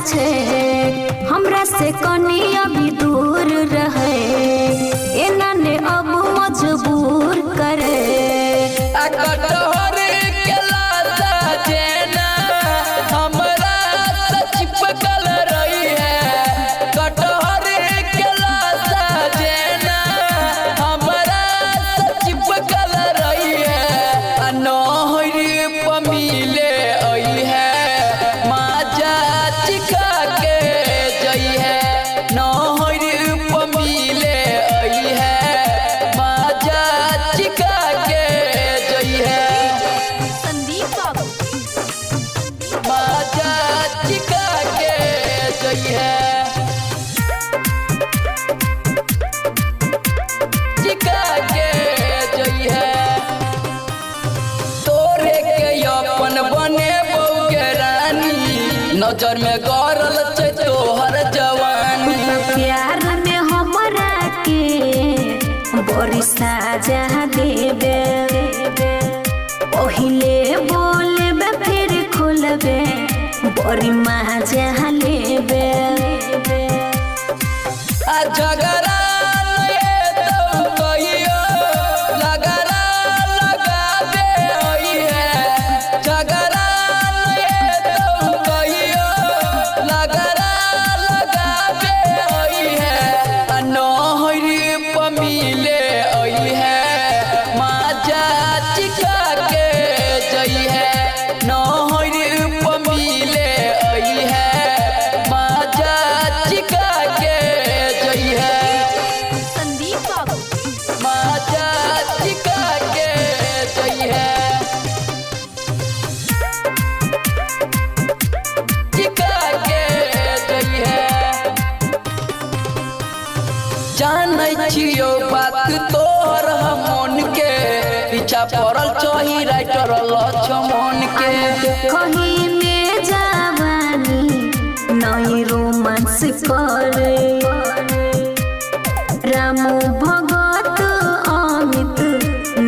छे हमरा से कनी अभी दूर रहे एना ने अब मजबूर करे कटहर के लाशा जेना हमरा से चिपकल रही है कटहर के लाशा जेना हमरा से चिपकल रही है नहर पर मिले आई है माजा चिका के जई है नहर पर मिले आई है माजा चिका के जई है संदीप बाबू माजा चिका के जई है चिका के जई है तोरे के अपन बने बहू के रानी नजर में गरल छै तोहर जवानी प्यार में हमरा के बड़ी साजा देबे पहिले बोलबे फिर खोलबे बड़ी मजा लेबे आ झगड़ा ये तो कहियो लगड़ा लगाबे होई है झगड़ा ये तो कहियो लगड़ा लगाबे होई है नहर पर मिले आई है माजा चिका के जई है नहर पर मिले आई है माजा चिका के जई है संदीप बाबू माजा चिका के जई है चिका के जई है जानै छियो बात तोहर मन के पीछा पड़ल चही राइटर लक्ष्मण के कहीं में जवानी नई रोमांस करे रामू भगत अमित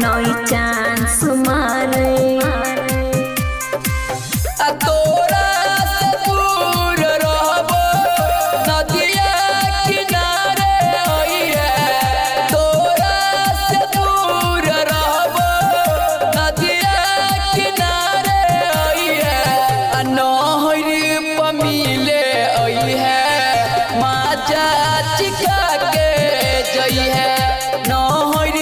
नई चांस मारे आ तोरा से दूर रहबो नदिया किनारे होई है तोरा से दूर रहबो नदिया किनारे होई है नहर पर मिले आई है माजा चिका के जई है नहर